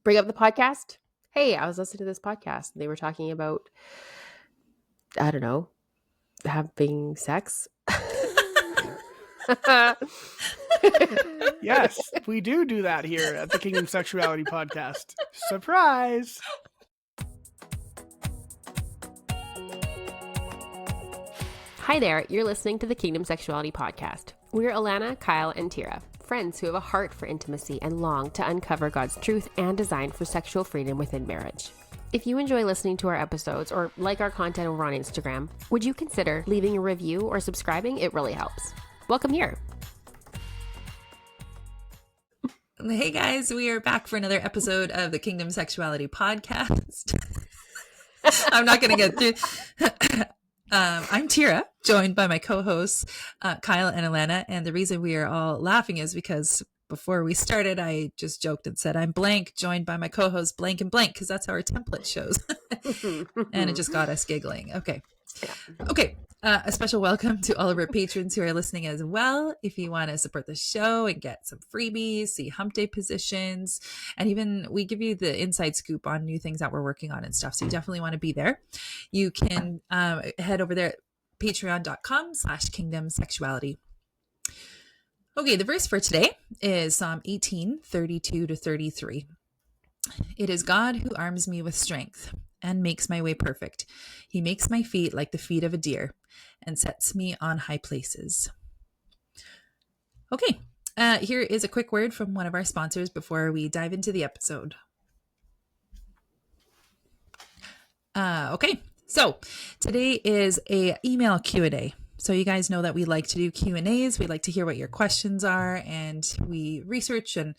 bring up the podcast. Hey, I was listening to this podcast and they were talking about, I don't know, having sex. Yes, we do that here at the Kingdom Sexuality podcast. Surprise! Hi there, you're listening to the Kingdom Sexuality podcast. We're Alana, Kyle, and Tira, friends who have a heart for intimacy and long to uncover God's truth and design for sexual freedom within marriage. If you enjoy listening to our episodes or like our content over on Instagram, would you consider leaving a review or subscribing? It really helps. Welcome here. Hey guys, we are back for another episode of the Kingdom Sexuality podcast. I'm not going to get through. I'm Tira, joined by my co-hosts, Kyle and Alana. And the reason we are all laughing is because before we started, I just joked and said, I'm blank, joined by my co-host blank and blank, because that's how our template shows. And it just got us giggling. Okay. Okay. A special welcome to all of our patrons who are listening as well. If you want to support the show and get some freebies, see hump day positions, and even we give you the inside scoop on new things that we're working on and stuff. So you definitely want to be there. You can head over there at patreon.com/Kingdom Sexuality. Okay, the verse for today is Psalm 18:32-33. It is God who arms me with strength and makes my way perfect. He makes my feet like the feet of a deer and sets me on high places. Okay, here is a quick word from one of our sponsors before we dive into the episode. Okay, so today is a email Q&A. So you guys know that we like to do Q&As. We like to hear what your questions are, and we research and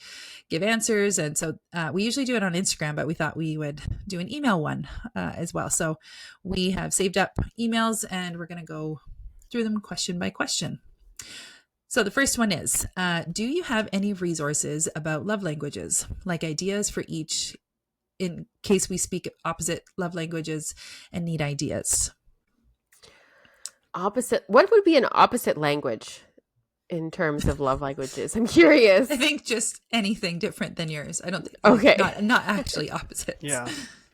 give answers. And so we usually do it on Instagram, but we thought we would do an email one as well. So we have saved up emails, and we're going to go through them question by question. So the first one is, do you have any resources about love languages, like ideas for each in case we speak opposite love languages and need ideas? Opposite. What would be an opposite language in terms of love languages? I'm curious. I think just anything different than yours. I don't think. Okay. Not actually opposites. Yeah.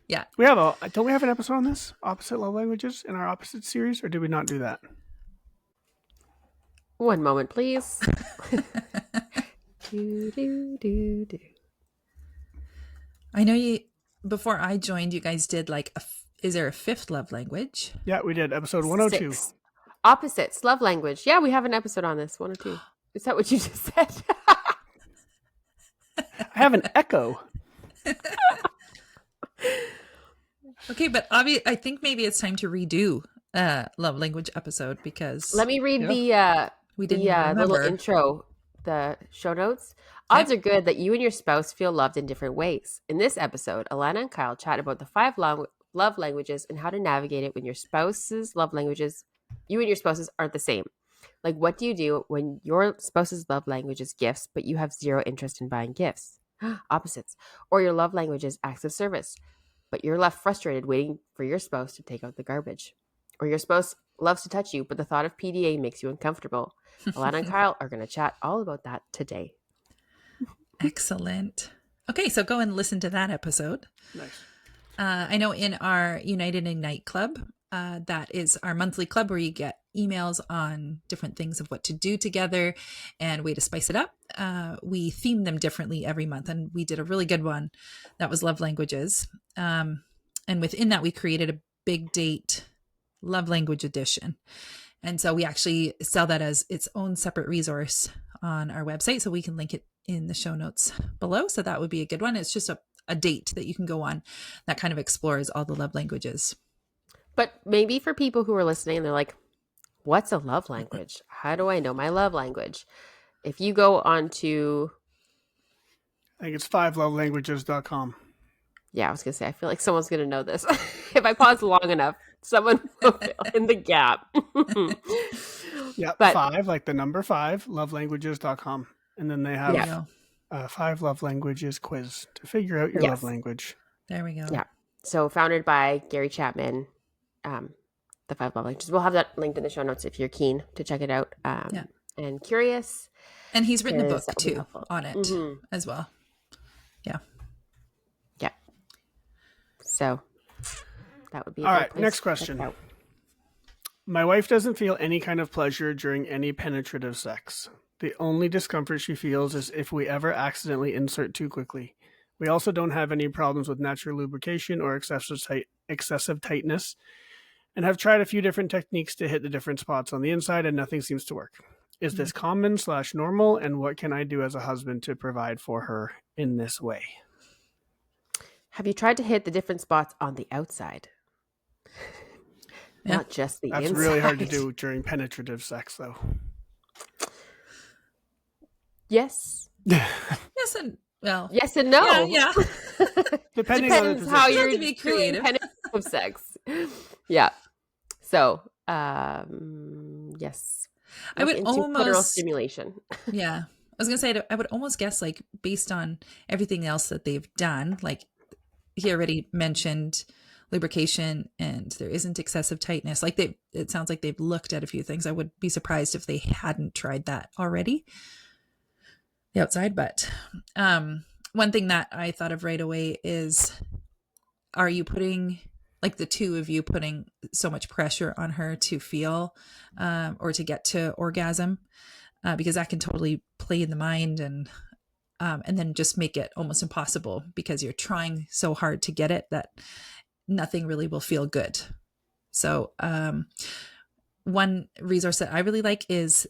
Yeah. Don't we have an episode on this? Opposite love languages in our opposite series, or did we not do that? One moment, please. I know before I joined, you guys did is there a fifth love language? Yeah, we did. Episode 102. 6. Opposites, love language. Yeah, we have an episode on this, 102. Is that what you just said? I have an echo. Okay, but I think maybe it's time to redo love language episode because let me read the little intro, the show notes. Odds are good that you and your spouse feel loved in different ways. In this episode, Alana and Kyle chat about the 5 love languages and how to navigate it when you and your spouses aren't the same. Like, what do you do when your spouse's love language is gifts, but you have zero interest in buying gifts? Opposites. Or your love language is acts of service, but you're left frustrated waiting for your spouse to take out the garbage. Or your spouse loves to touch you, but the thought of PDA makes you uncomfortable. Alana and Kyle are going to chat all about that today. Excellent. Okay, so go and listen to that episode. Nice. I know in our United Ignite Club, that is our monthly club where you get emails on different things of what to do together and way to spice it up. We theme them differently every month, and we did a really good one that was love languages. And within that, we created a big date love language edition. And so we actually sell that as its own separate resource on our website, so we can link it in the show notes below. So that would be a good one. It's just a date that you can go on that kind of explores all the love languages. But maybe for people who are listening, they're like, what's a love language? How do I know my love language? If you go on to... I think it's 5lovelanguages.com. Yeah, I was going to say, I feel like someone's going to know this. If I pause long enough, someone will fill in the gap. Yeah, but, 5, like the number 5, lovelanguages.com. And then they have 5 love languages quiz to figure out your love language. There we go. Yeah. So founded by Gary Chapman, the 5 love languages. We'll have that linked in the show notes if you're keen to check it out and curious. And he's written a book too on it as well. Yeah. So that would be a All great right, place next to check question. it out. My wife doesn't feel any kind of pleasure during any penetrative sex. The only discomfort she feels is if we ever accidentally insert too quickly. We also don't have any problems with natural lubrication or excessive tightness, and have tried a few different techniques to hit the different spots on the inside, and nothing seems to work. Is this common/normal, and what can I do as a husband to provide for her in this way? Have you tried to hit the different spots on the outside? Yeah. Not just the That's inside. really hard to do during penetrative sex, though. Yes. Yes and well. Yes and no. Yeah. Depending on the Depends how position. you're To be doing creative. penetrative sex. Yeah. So, yes. I would Look into clitoral almost stimulation. Yeah. I was going to say, I would almost guess, like, based on everything else that they've done, like he already mentioned lubrication and there isn't excessive tightness. Like it sounds like they've looked at a few things. I would be surprised if they hadn't tried that already, the outside. But one thing that I thought of right away is, are you putting, like, the two of you putting so much pressure on her to feel or to get to orgasm? Because that can totally play in the mind and then just make it almost impossible because you're trying so hard to get it that nothing really will feel good. So one resource that I really like is,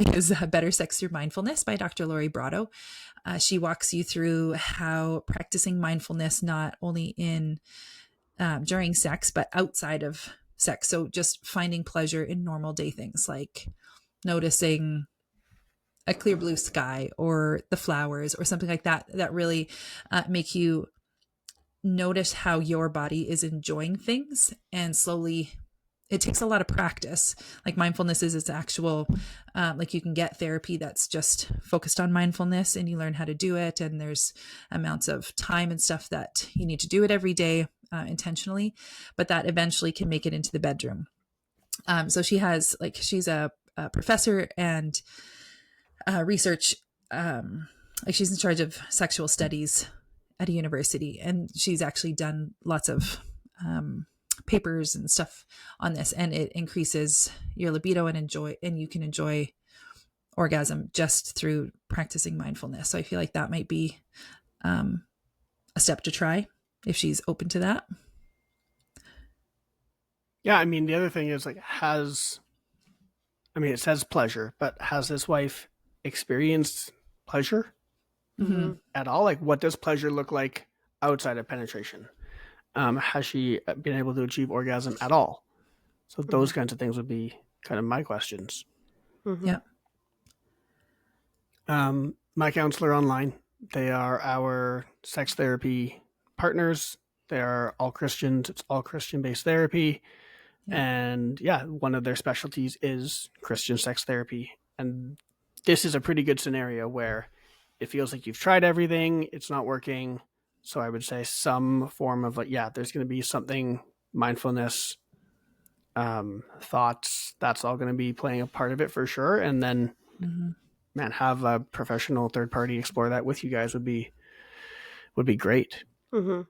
is Better Sex Through Mindfulness by Dr. Lori Brotto. She walks you through how practicing mindfulness, not only in during sex, but outside of sex. So just finding pleasure in normal day things like noticing a clear blue sky or the flowers or something like that, that really make you notice how your body is enjoying things. And slowly, it takes a lot of practice. Like mindfulness is its actual, like you can get therapy that's just focused on mindfulness and you learn how to do it. And there's amounts of time and stuff that you need to do it every day intentionally, but that eventually can make it into the bedroom. So she has, like, she's a professor and research, like she's in charge of sexual studies at a university, and she's actually done lots of papers and stuff on this, and it increases your libido and you can enjoy orgasm just through practicing mindfulness. So I feel like that might be a step to try if she's open to that. Yeah, I mean, the other thing is, like, it says pleasure, but has this wife experienced pleasure at all? Like, what does pleasure look like outside of penetration? Has she been able to achieve orgasm at all? So those kinds of things would be kind of my questions. Yeah. My counselor online, they are our sex therapy partners. They are all Christians. It's all Christian-based therapy. Yeah. And one of their specialties is Christian sex therapy. And this is a pretty good scenario where it feels like you've tried everything, it's not working. So I would say some form of, like, there's going to be something, mindfulness, thoughts, that's all going to be playing a part of it for sure. And then, have a professional third party explore that with you guys would be great. Mm-hmm.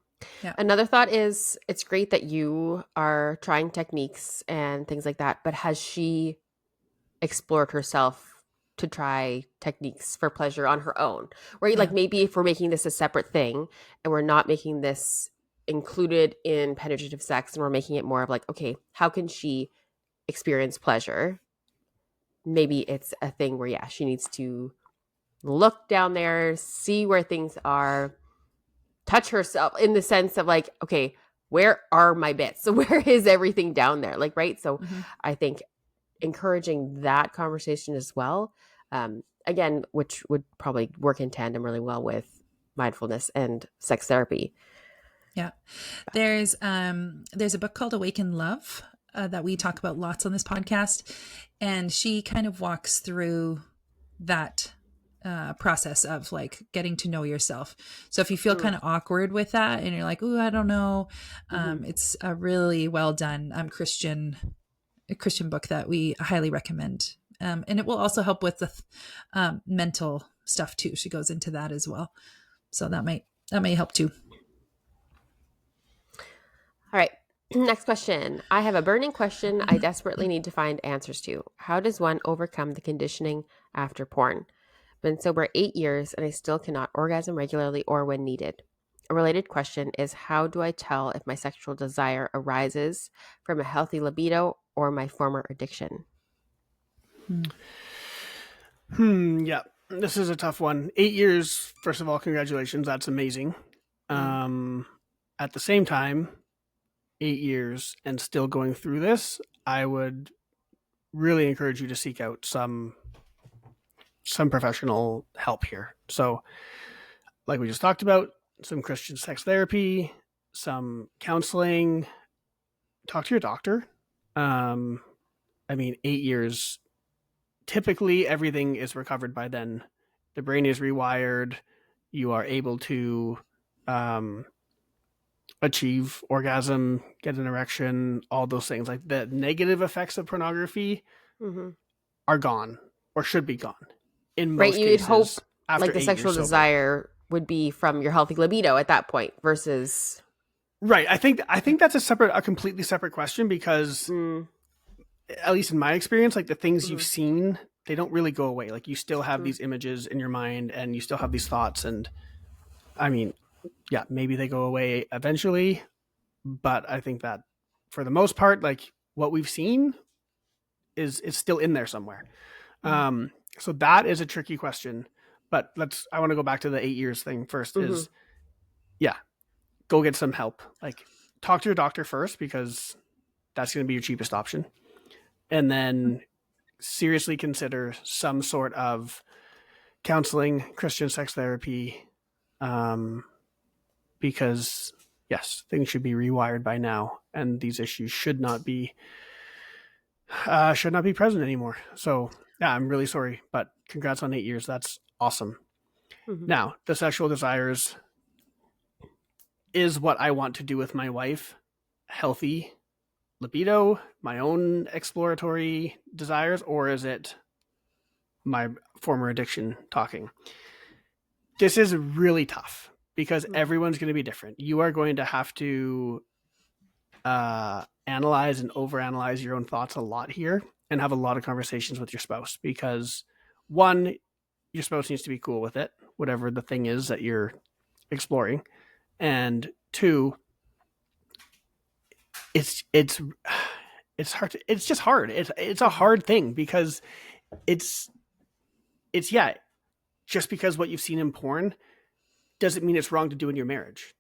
Yeah. Another thought is, it's great that you are trying techniques and things like that, but has she explored herself to try techniques for pleasure on her own? Right? Like, maybe if we're making this a separate thing and we're not making this included in penetrative sex and we're making it more of like, okay, how can she experience pleasure? Maybe it's a thing where, she needs to look down there, see where things are, touch herself in the sense of like, okay, where are my bits? So where is everything down there? Like, right. So I think encouraging that conversation as well, again, which would probably work in tandem really well with mindfulness and sex therapy. Yeah. There's a book called Awaken Love that we talk about lots on this podcast. And she kind of walks through that process of, like, getting to know yourself. So if you feel kind of awkward with that and you're like, "Ooh, I don't know," it's a really well done Christian book that we highly recommend. And it will also help with the mental stuff too. She goes into that as well. So that might help too. All right. Next question. I have a burning question I desperately need to find answers to. How does one overcome the conditioning after porn? Been sober 8 years and I still cannot orgasm regularly or when needed. A related question is, how do I tell if my sexual desire arises from a healthy libido or my former addiction? Yeah, this is a tough one. 8 years, first of all, congratulations. That's amazing. At the same time, 8 years and still going through this, I would really encourage you to seek out some professional help here. So, like we just talked about, some Christian sex therapy, some counseling. Talk to your doctor. I mean, 8 years. Typically, everything is recovered by then. The brain is rewired. You are able to achieve orgasm, get an erection, all those things. Like the negative effects of pornography are gone or should be gone in Right. most You'd hope cases after like the 8 sexual years sober. desire would be from your healthy libido at that point versus. Right. I think that's a completely separate question because at least in my experience, like the things you've seen, they don't really go away. Like you still have these images in your mind and you still have these thoughts. And I mean, yeah, maybe they go away eventually, but I think that for the most part, like what we've seen is still in there somewhere. So that is a tricky question, but I want to go back to the 8 years thing first is, yeah, go get some help. Like talk to your doctor first because that's going to be your cheapest option. And then seriously consider some sort of counseling, Christian sex therapy, because yes, things should be rewired by now, and these issues should not be present anymore. So yeah, I'm really sorry, but congrats on 8 years. That's awesome. Now, the sexual desires is what I want to do with my wife. Healthy libido, my own exploratory desires, or is it my former addiction talking? This is really tough because everyone's going to be different. You are going to have to analyze and overanalyze your own thoughts a lot here and have a lot of conversations with your spouse because one, your spouse needs to be cool with it, whatever the thing is that you're exploring. And two, it's hard to, it's just hard. It's a hard thing because it's yeah, just because what you've seen in porn doesn't mean it's wrong to do in your marriage,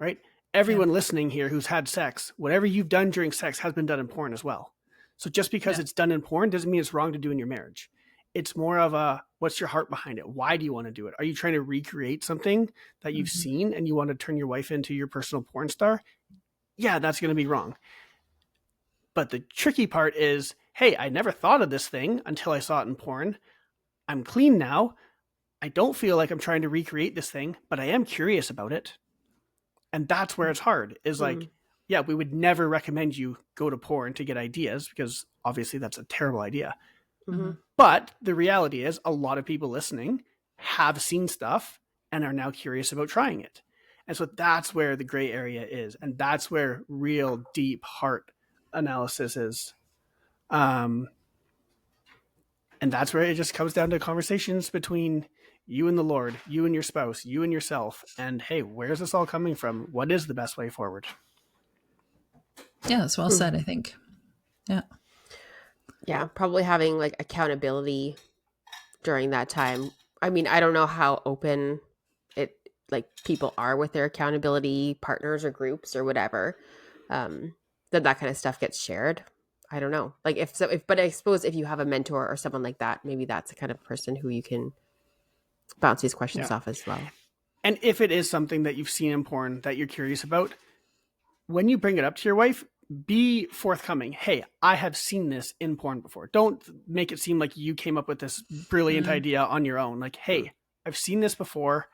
right? Everyone listening here who's had sex, whatever you've done during sex has been done in porn as well. So just because it's done in porn doesn't mean it's wrong to do in your marriage. It's more of a, what's your heart behind it? Why do you want to do it? Are you trying to recreate something that you've seen and you want to turn your wife into your personal porn star? Yeah, that's going to be wrong. But the tricky part is, hey, I never thought of this thing until I saw it in porn. I'm clean now. I don't feel like I'm trying to recreate this thing, but I am curious about it. And that's where it's hard, is like, yeah, we would never recommend you go to porn to get ideas because obviously that's a terrible idea. But the reality is a lot of people listening have seen stuff and are now curious about trying it. And so that's where the gray area is. And that's where real deep heart analysis is. And that's where it just comes down to conversations between you and the Lord, you and your spouse, you and yourself. And hey, where's this all coming from? What is the best way forward? Yeah, that's well said, I think. Yeah. Yeah, probably having like accountability during that time. I mean, I don't know how open it like people are with their accountability partners or groups or whatever. That kind of stuff gets shared. I don't know. Like but I suppose if you have a mentor or someone like that, maybe that's the kind of person who you can bounce these questions off as well. And if it is something that you've seen in porn that you're curious about, when you bring it up to your wife, be forthcoming. Hey, I have seen this in porn before. Don't make it seem like you came up with this brilliant idea on your own. Like, hey, I've seen this before.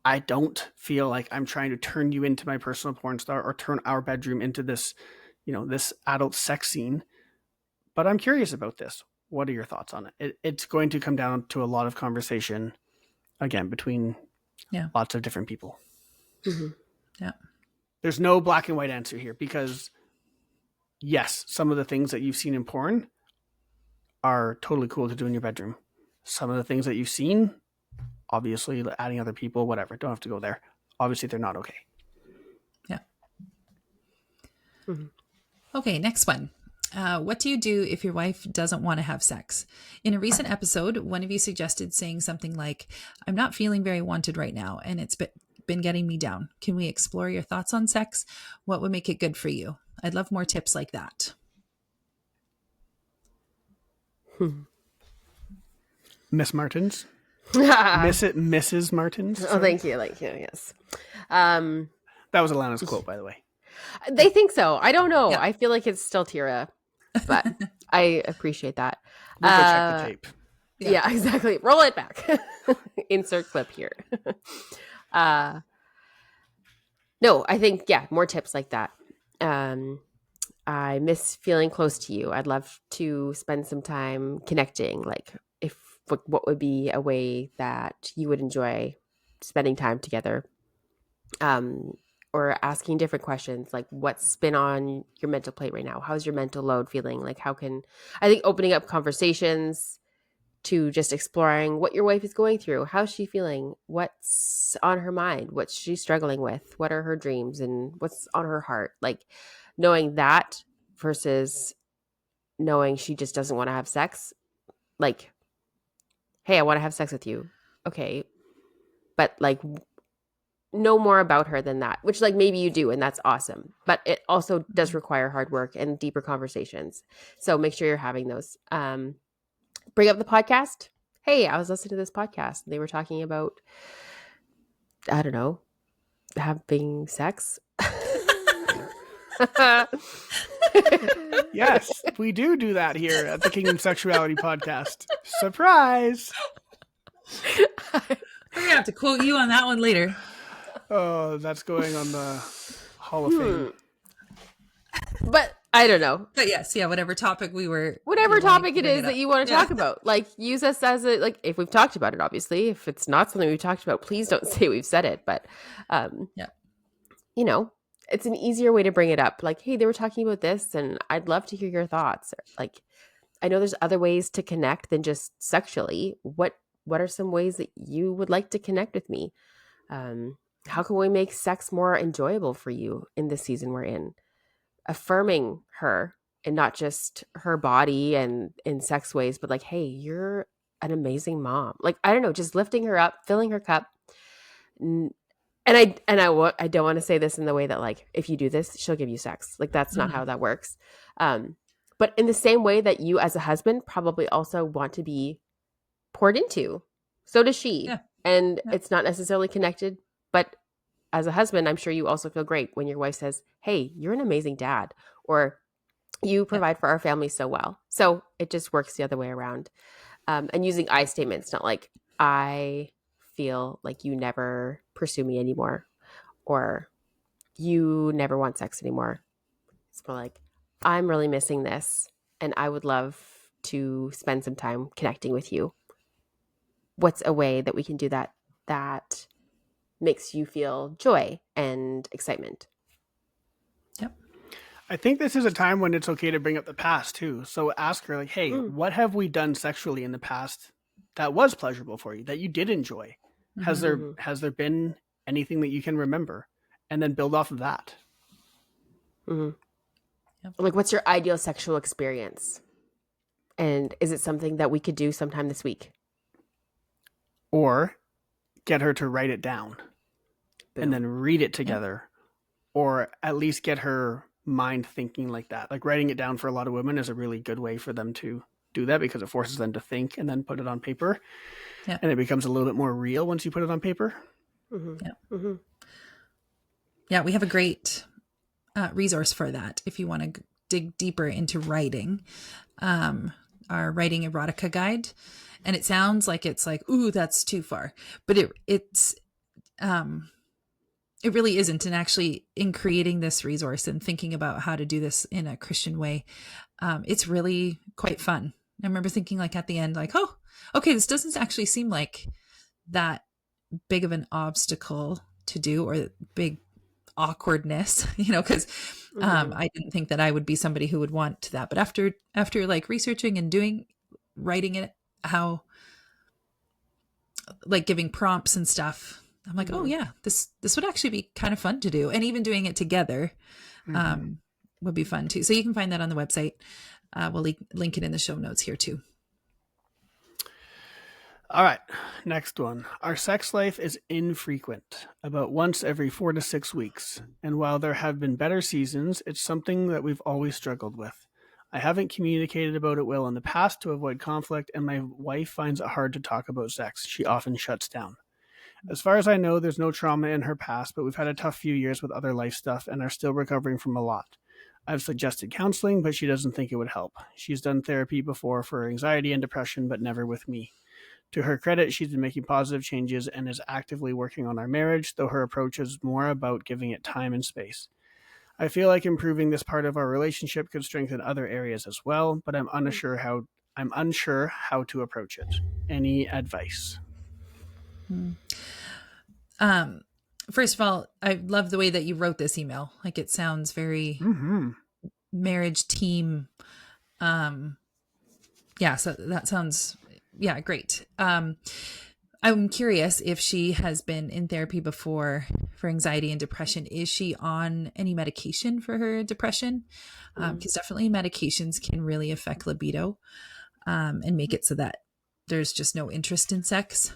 I don't feel like I'm trying to turn you into my personal porn star or turn our bedroom into this, this adult sex scene. But I'm curious about this. What are your thoughts on it? It's going to come down to a lot of conversation, again, between lots of different people. Yeah. There's no black and white answer here, because yes, some of the things that you've seen in porn are totally cool to do in your bedroom. Some of the things that you've seen, obviously adding other people, whatever, don't have to go there. Obviously they're not okay. Yeah. Mm-hmm. Okay, next one. What do you do if your wife doesn't want to have sex? In a recent episode, one of you suggested saying something like, I'm not feeling very wanted right now, and it's been getting me down. Can we explore your thoughts on sex? What would make it good for you? I'd love more tips like that. Miss Martins. Mrs. Martins. Oh, thank you. Yes. That was Alana's quote, by the way. They think so. I don't know. Yeah. I feel like it's still Tira, but I appreciate that. We'll go check the tape. Yeah, exactly. Roll it back. Insert clip here. No, I think, more tips like that. I miss feeling close to you. I'd love to spend some time connecting. Like, what would be a way that you would enjoy spending time together? Or asking different questions, like what's been on your mental plate right now? How's your mental load feeling? Like, I think opening up conversations to just exploring what your wife is going through. How's she feeling? What's on her mind? What's she struggling with? What are her dreams and what's on her heart? Like, knowing that versus knowing she just doesn't want to have sex. Like, hey, I want to have sex with you. Okay. But like, know more about her than that, which like maybe you do, and that's awesome. But it also does require hard work and deeper conversations. So make sure you're having those. Bring up the podcast. Hey, I was listening to this podcast and they were talking about, I don't know, having sex. Yes, we do that here at the Kingdom Sexuality podcast. Surprise! We're gonna have to quote you on that one later. Oh, that's going on the Hall of Fame. But I don't know. But yes, whatever topic whatever topic it is that you want to talk about, like, use us as if we've talked about it, obviously. If it's not something we've talked about, please don't say we've said it. But, it's an easier way to bring it up. Like, hey, they were talking about this and I'd love to hear your thoughts. Like, I know there's other ways to connect than just sexually. What are some ways that you would like to connect with me? How can we make sex more enjoyable for you in this season we're in? Affirming her, and not just her body and in sex ways, but like, hey, you're an amazing mom. Like, I don't know, just lifting her up, filling her cup. And I don't want to say this in the way that like, if you do this, she'll give you sex. Like, that's not how that works. But in the same way that you as a husband probably also want to be poured into, so does she. Yeah. And it's not necessarily connected, but as a husband, I'm sure you also feel great when your wife says, hey, you're an amazing dad, or you provide for our family so well. So it just works the other way around. And using I statements, not like, I feel like you never pursue me anymore, or you never want sex anymore. It's more like, I'm really missing this and I would love to spend some time connecting with you. What's a way that we can do that makes you feel joy and excitement? Yep. I think this is a time when it's okay to bring up the past too. So ask her, like, hey, what have we done sexually in the past that was pleasurable for you, that you did enjoy? Has there been anything that you can remember? And then build off of that. Mm-hmm. Yep. Like, what's your ideal sexual experience? And is it something that we could do sometime this week? Or get her to write it down. Boom. And then read it together. Or at least get her mind thinking like that. Like, writing it down for a lot of women is a really good way for them to do that, because it forces them to think and then put it on paper. Yeah. And it becomes a little bit more real once you put it on paper. Mm-hmm. Yeah. Mm-hmm. Yeah, we have a great resource for that if you want to dig deeper into writing. Our Writing Erotica guide. And it sounds like it's like, ooh, that's too far. But it really isn't. And actually, in creating this resource and thinking about how to do this in a Christian way, it's really quite fun. I remember thinking, like, at the end, like, oh, okay, this doesn't actually seem like that big of an obstacle to do, or big awkwardness, because I didn't think that I would be somebody who would want that. But after like researching and writing it, how like giving prompts and stuff, I'm like, oh yeah, this would actually be kind of fun to do. And even doing it together would be fun too. So you can find that on the website. We'll link it in the show notes here too. All right, next one. Our sex life is infrequent, about once every 4 to 6 weeks. And while there have been better seasons, it's something that we've always struggled with. I haven't communicated about it well in the past to avoid conflict, and my wife finds it hard to talk about sex. She often shuts down. As far as I know, there's no trauma in her past, but we've had a tough few years with other life stuff and are still recovering from a lot. I've suggested counseling, but she doesn't think it would help. She's done therapy before for anxiety and depression, but never with me. To her credit, she's been making positive changes and is actively working on our marriage, though her approach is more about giving it time and space. I feel like improving this part of our relationship could strengthen other areas as well, but I'm unsure how to approach it. Any advice? First of all, I love the way that you wrote this email. Like it sounds very marriage team. Yeah, so that sounds great. I'm curious if she has been in therapy before for anxiety and depression. Is she on any medication for her depression? Because definitely medications can really affect libido and make it so that there's just no interest in sex.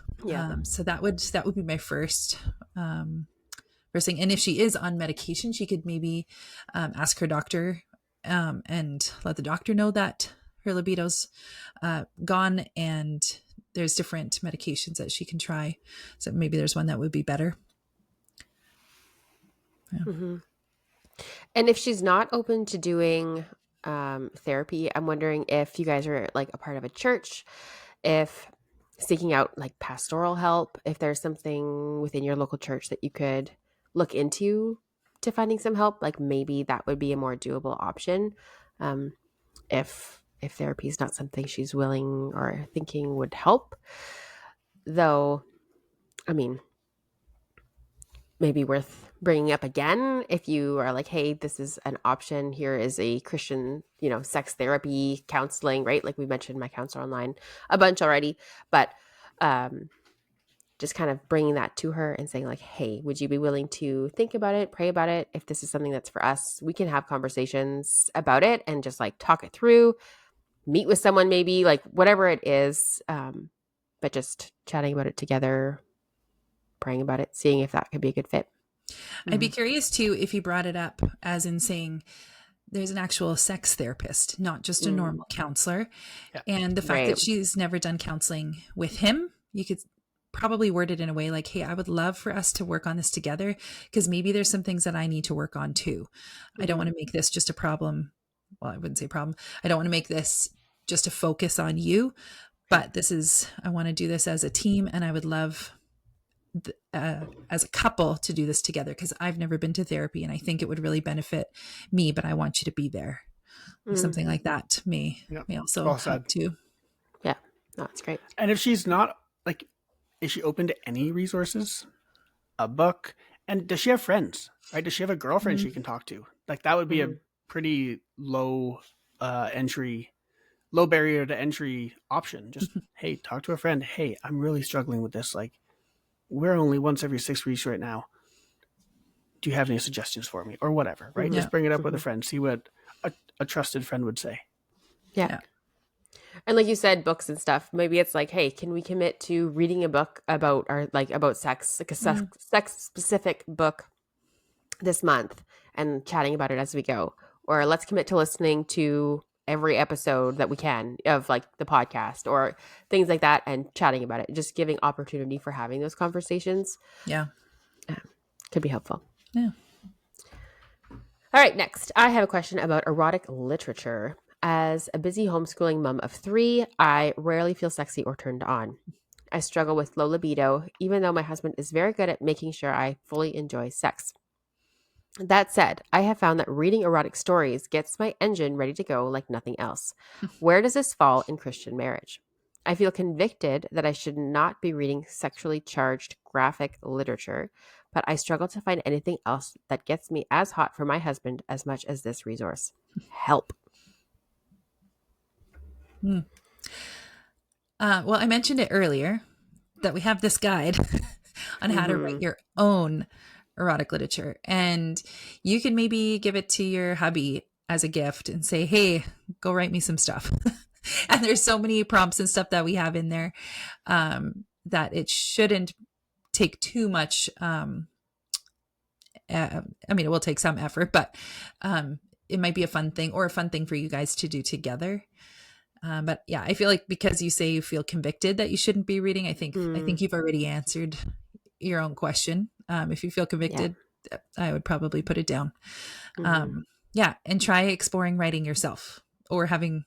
So that would be my first thing. And if she is on medication, she could maybe ask her doctor and let the doctor know that her libido's gone, and there's different medications that she can try. So maybe there's one that would be better. Yeah. And if she's not open to doing therapy, I'm wondering if you guys are like a part of a church, if seeking out like pastoral help, if there's something within your local church that you could look into to finding some help, like maybe that would be a more doable option. If therapy is not something she's willing or thinking would help, though, I mean, maybe worth bringing up again if you are like, hey, this is an option. Here is a Christian, sex therapy counseling, right? Like we mentioned my counselor online a bunch already, but just kind of bringing that to her and saying like, hey, would you be willing to think about it, pray about it? If this is something that's for us, we can have conversations about it and just like talk it through, meet with someone, maybe like whatever it is. But just chatting about it together, praying about it, seeing if that could be a good fit. I'd be curious too if you brought it up as in saying there's an actual sex therapist, not just a normal counselor. Yeah. And the fact that she's never done counseling with him, you could probably word it in a way like, hey, I would love for us to work on this together because maybe there's some things that I need to work on too. I don't want to make this just a problem. Well, I wouldn't say problem. I don't want to make this just a focus on you, but I want to do this as a team, and I would love as a couple to do this together because I've never been to therapy and I think it would really benefit me, but I want you to be there. Something like that may also help too. Yeah, no, that's great. And if she's not, like, is she open to any resources? A book? And does she have friends? Right? Does she have a girlfriend she can talk to? Like that would be a pretty low barrier to entry option. Just, hey, talk to a friend. Hey, I'm really struggling with this. Like, we're only once every 6 weeks right now. Do you have any suggestions for me? Or whatever, right? Just bring it up with a friend. See what a trusted friend would say. Yeah. And like you said, books and stuff, maybe it's like, hey, can we commit to reading a book about sex, like a sex specific book this month and chatting about it as we go? Or let's commit to listening to every episode that we can of like the podcast or things like that and chatting about it, just giving opportunity for having those conversations. Yeah. Could be helpful. Yeah. All right. Next, I have a question about erotic literature. As a busy homeschooling mom of 3, I rarely feel sexy or turned on. I struggle with low libido, even though my husband is very good at making sure I fully enjoy sex. That said, I have found that reading erotic stories gets my engine ready to go like nothing else. Where does this fall in Christian marriage? I feel convicted that I should not be reading sexually charged graphic literature, but I struggle to find anything else that gets me as hot for my husband as much as this resource. Help. Well, I mentioned it earlier that we have this guide on how to write your own erotic literature. And you can maybe give it to your hubby as a gift and say, hey, go write me some stuff. And there's so many prompts and stuff that we have in there that it shouldn't take too much. It will take some effort, but it might be a fun thing for you guys to do together. But yeah, I feel like because you say you feel convicted that you shouldn't be reading, I think you've already answered your own question. If you feel convicted, I would probably put it down. And try exploring writing yourself, or having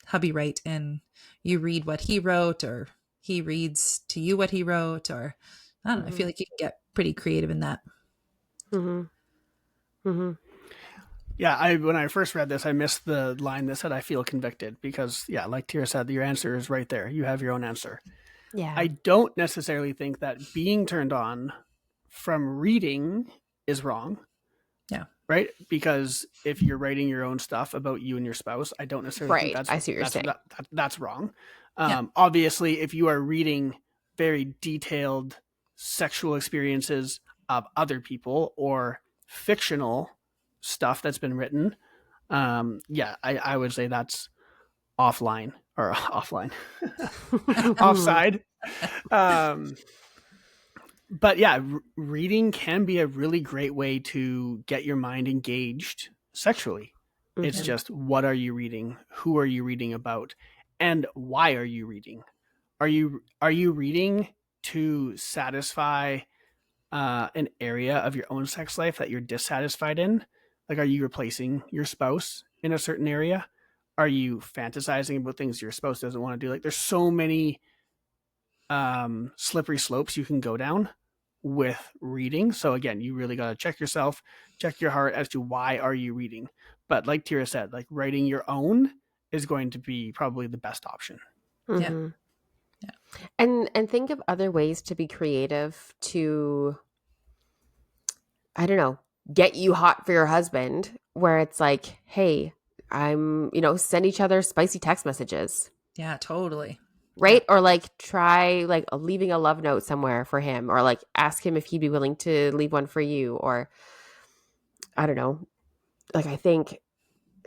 hubby write and you read what he wrote, or he reads to you what he wrote, or I don't know. I feel like you can get pretty creative in that. Yeah, when I first read this, I missed the line that said, I feel convicted, because, yeah, like Tira said, your answer is right there. You have your own answer. Yeah. I don't necessarily think that being turned on from reading is wrong. Yeah. Right? Because if you're writing your own stuff about you and your spouse, I don't necessarily think I see what you're saying. that's wrong. Obviously, if you are reading very detailed sexual experiences of other people or fictional stuff that's been written, I would say that's offline or offline, offside. But yeah, reading can be a really great way to get your mind engaged sexually. It's just, what are you reading? Who are you reading about? And why are you reading? Are you reading to satisfy an area of your own sex life that you're dissatisfied in? Like, are you replacing your spouse in a certain area? Are you fantasizing about things your spouse doesn't want to do? Like, there's so many slippery slopes you can go down with reading. So again, you really got to check yourself, check your heart as to why are you reading. But like Tira said, like, writing your own is going to be probably the best option. Yeah. And think of other ways to be creative to, I don't know, get you hot for your husband, where it's like, hey, send each other spicy text messages. Yeah, totally. Right? Or like try like leaving a love note somewhere for him, or like ask him if he'd be willing to leave one for you, or I don't know. Like, I think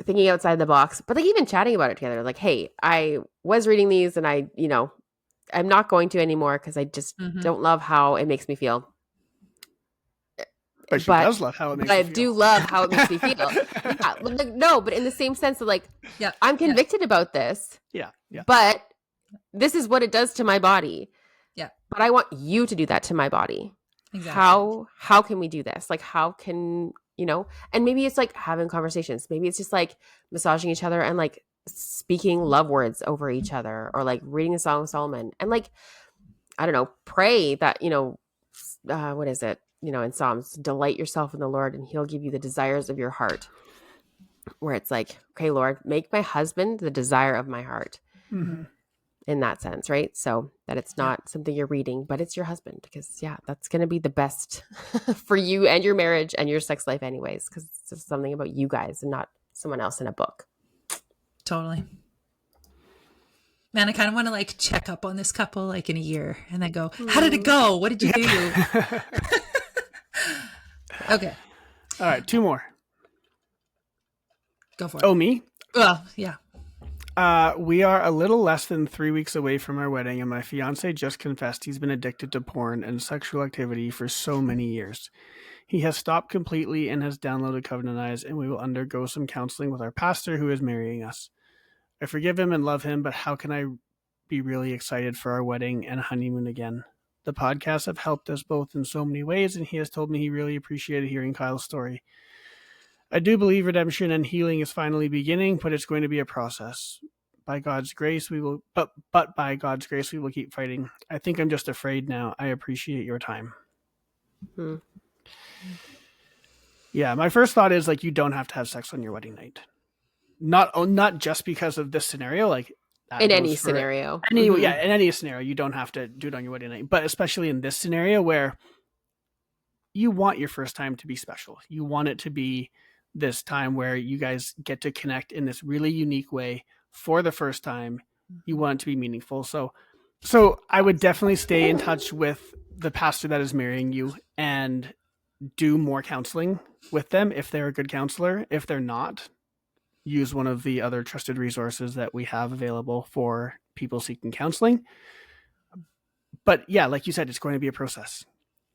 thinking outside the box, but like even chatting about it together, like, hey, I was reading these and I'm not going to anymore because I just don't love how it makes me feel. But she does love how it makes me feel. I do love how it makes me feel. No, but in the same sense of like, I'm convicted about this. Yeah. But this is what it does to my body. Yeah. But I want you to do that to my body. Exactly. How can we do this? Like, how can, and maybe it's like having conversations. Maybe it's just like massaging each other and like speaking love words over each other, or like reading the Song of Solomon and like, I don't know, pray that, what is it? In Psalms, delight yourself in the Lord and he'll give you the desires of your heart. Where it's like, okay, Lord, make my husband the desire of my heart. In that sense, right? So that it's not something you're reading, but it's your husband, because that's going to be the best for you and your marriage and your sex life anyways, because it's just something about you guys and not someone else in a book. Totally. Man, I kind of want to like check up on this couple like in a year and then go, how did it go? What did you do? Okay. All right, 2 more. Go for it. Oh, me? Well, yeah. We are a little less than 3 weeks away from our wedding, and my fiance just confessed he's been addicted to porn and sexual activity for so many years. He has stopped completely and has downloaded Covenant Eyes, and we will undergo some counseling with our pastor who is marrying us. I forgive him and love him, but how can I be really excited for our wedding and honeymoon again? The podcasts have helped us both in so many ways, and he has told me he really appreciated hearing Kyle's story. I do believe redemption and healing is finally beginning, but it's going to be a process. By God's grace, we will, but by God's grace, we will keep fighting. I think I'm just afraid now. I appreciate your time. Yeah, my first thought is like, you don't have to have sex on your wedding night. Not just because of this scenario. Like, That In goes any for scenario. any Mhm. yeah, in any scenario. You don't have to do it on your wedding night, but especially in this scenario where you want your first time to be special. You want it to be this time where you guys get to connect in this really unique way for the first time. You want it to be meaningful. So I would definitely stay in touch with the pastor that is marrying you and do more counseling with them if they're a good counselor. If they're not, use one of the other trusted resources that we have available for people seeking counseling. But yeah, like you said, it's going to be a process.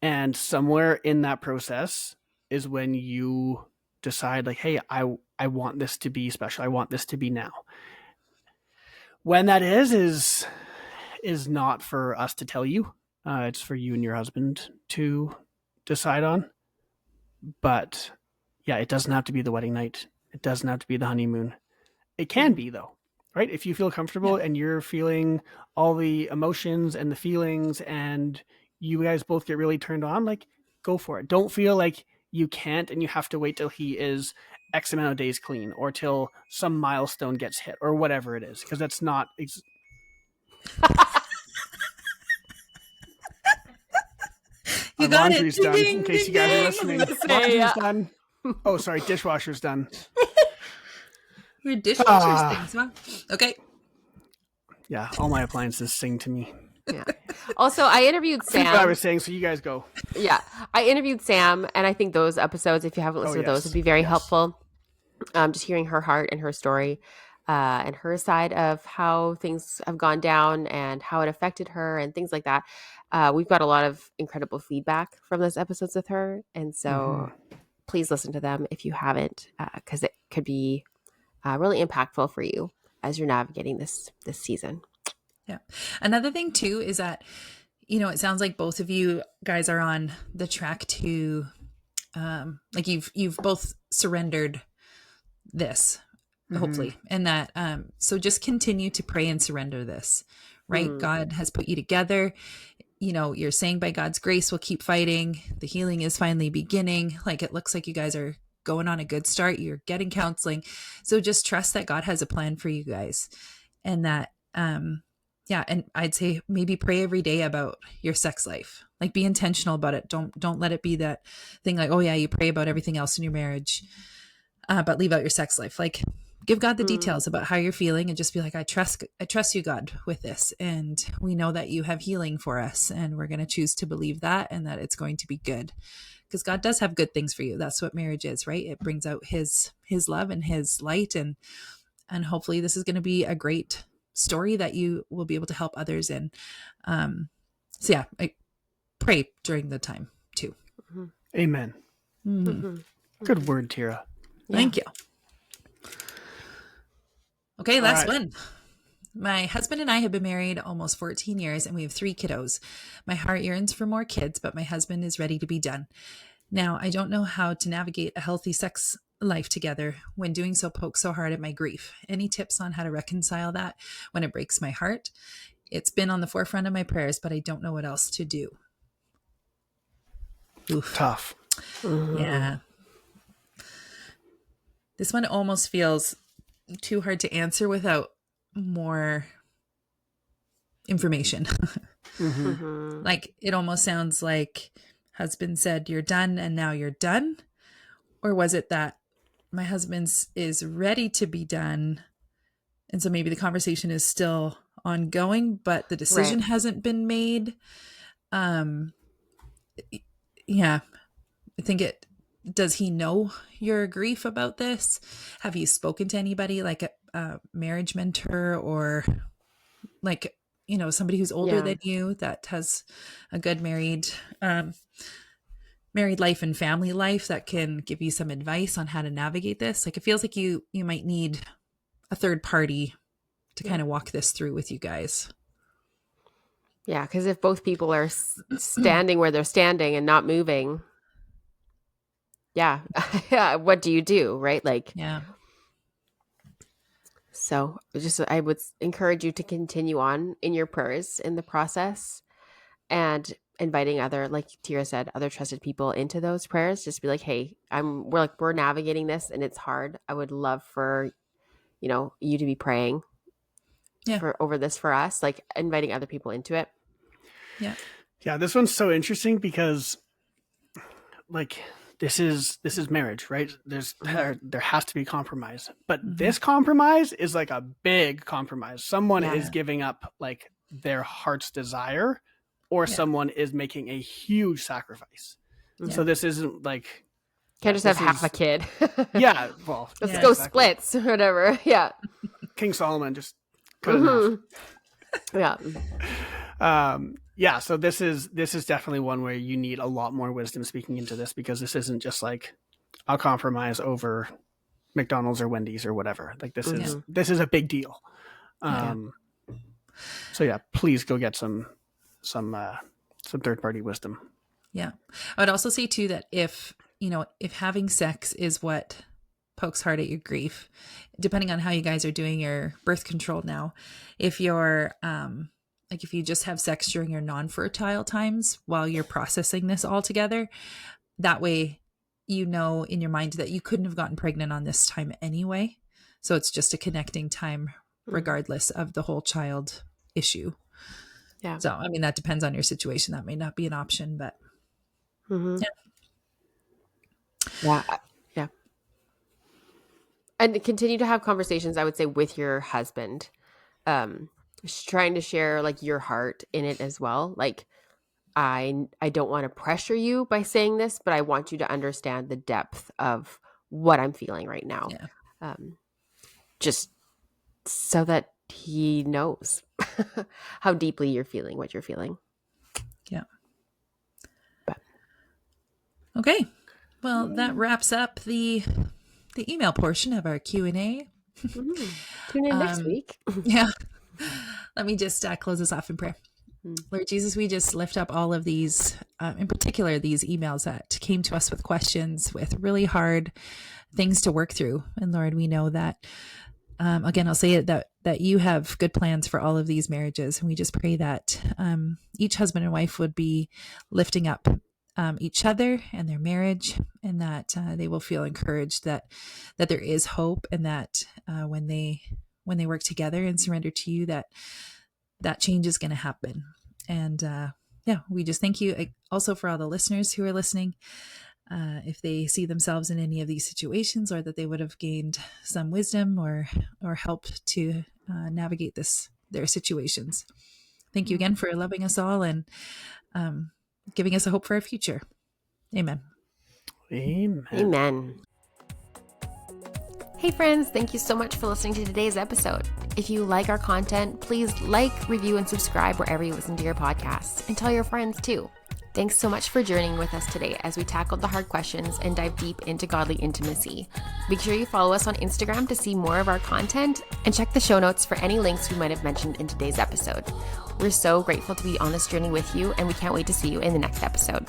And somewhere in that process is when you decide like, hey, I want this to be special. I want this to be now. When that is not for us to tell you. It's for you and your husband to decide on. But yeah, it doesn't have to be the wedding night. It doesn't have to be the honeymoon. It can be though, right? If you feel comfortable and you're feeling all the emotions and the feelings and you guys both get really turned on, like go for it. Don't feel like you can't and you have to wait till he is X amount of days clean or till some milestone gets hit or whatever it is, because that's not. You Our got it. laundry's done, in Ding, case ding, you guys are ding. I was listening. about to say, Laundry's done. Oh, sorry, dishwasher's done. Your dishwasher's Ah. things, huh? Okay. Yeah, all my appliances sing to me. Yeah. Also, I interviewed I forget what I Sam. was saying, so you guys go. Yeah. I interviewed Sam, and I think those episodes, if you haven't listened to those, would be very helpful. Just hearing her heart and her story and her side of how things have gone down and how it affected her and things like that. We've got a lot of incredible feedback from those episodes with her. And so please listen to them if you haven't, because it could be really impactful for you as you're navigating this season. Yeah. Another thing too is that, it sounds like both of you guys are on the track to, like you've both surrendered this, hopefully. And that, so just continue to pray and surrender this, right? God has put you together. You're saying by God's grace, we'll keep fighting. The healing is finally beginning. Like it looks like you guys are going on a good start. You're getting counseling. So just trust that God has a plan for you guys and that, yeah. And I'd say maybe pray every day about your sex life. Like be intentional about it. Don't let it be that thing like, oh yeah, you pray about everything else in your marriage, but leave out your sex life. Like give God the details about how you're feeling and just be like, I trust you, God, with this. And we know that you have healing for us and we're going to choose to believe that and that it's going to be good because God does have good things for you. That's what marriage is, right? It brings out his love and his light. And hopefully this is going to be a great story that you will be able to help others in. So yeah, I pray during the time too. Amen. Good word, Tira. Thank you. Okay, last right. one. My husband and I have been married almost 14 years and we have 3 kiddos. My heart yearns for more kids, but my husband is ready to be done. Now, I don't know how to navigate a healthy sex life together when doing so pokes so hard at my grief. Any tips on how to reconcile that when it breaks my heart? It's been on the forefront of my prayers, but I don't know what else to do. Oof. Tough. Yeah. This one almost feels too hard to answer without more information. Like it almost sounds like husband said, you're done and now you're done. Or was it that my husband is ready to be done? And so maybe the conversation is still ongoing, but the decision hasn't been made. Yeah, I think does he know your grief about this? Have you spoken to anybody like a marriage mentor or like, somebody who's older than you that has a good married life and family life that can give you some advice on how to navigate this? Like it feels like you might need a third party to kind of walk this through with you guys. Yeah, because if both people are standing where they're standing and not moving, yeah, what do you do, right? Like, yeah. So I would encourage you to continue on in your prayers in the process and inviting other, like Tira said, other trusted people into those prayers. Just be like, hey, we're navigating this and it's hard. I would love for, you to be praying Yeah. over this for us, like inviting other people into it. Yeah. Yeah, this one's so interesting because like this is marriage, right? There has to be compromise. But this compromise is like a big compromise. Someone is giving up like their heart's desire, or someone is making a huge sacrifice. So this isn't like can't just have half a kid. Yeah, well, let's go splits, whatever. Yeah. King Solomon just cut it Yeah. Yeah, so this is definitely one where you need a lot more wisdom speaking into this, because this isn't just like I'll compromise over McDonald's or Wendy's or whatever. Like this is a big deal. So yeah, please go get some third party wisdom. Yeah. I would also say too that if having sex is what pokes hard at your grief, depending on how you guys are doing your birth control now, if you're like if you just have sex during your non-fertile times while you're processing this all together, that way in your mind that you couldn't have gotten pregnant on this time anyway. So it's just a connecting time regardless of the whole child issue. Yeah. So, I mean, that depends on your situation. That may not be an option, but Yeah. And continue to have conversations, I would say, with your husband. Trying to share like your heart in it as well. Like, I don't want to pressure you by saying this, but I want you to understand the depth of what I'm feeling right now. Yeah. Just so that he knows how deeply you're feeling what you're feeling. Yeah. Okay. Well, that wraps up the email portion of our Q&A. Tune in next week. Yeah. Let me just close this off in prayer. Lord Jesus, we just lift up all of these, in particular, these emails that came to us with questions, with really hard things to work through. And Lord, we know that, again, I'll say it, that you have good plans for all of these marriages. And we just pray that each husband and wife would be lifting up each other and their marriage, and that they will feel encouraged that there is hope, and that when they work together and surrender to you, that change is going to happen. And we just thank you also for all the listeners who are listening. If they see themselves in any of these situations, or that they would have gained some wisdom or help to navigate their situations. Thank you again for loving us all and giving us a hope for our future. Amen. Amen. Amen. Hey friends, thank you so much for listening to today's episode. If you like our content, please like, review, and subscribe wherever you listen to your podcasts, and tell your friends too. Thanks so much for journeying with us today as we tackled the hard questions and dive deep into godly intimacy. Make sure you follow us on Instagram to see more of our content, and check the show notes for any links we might have mentioned in today's episode. We're so grateful to be on this journey with you, and we can't wait to see you in the next episode.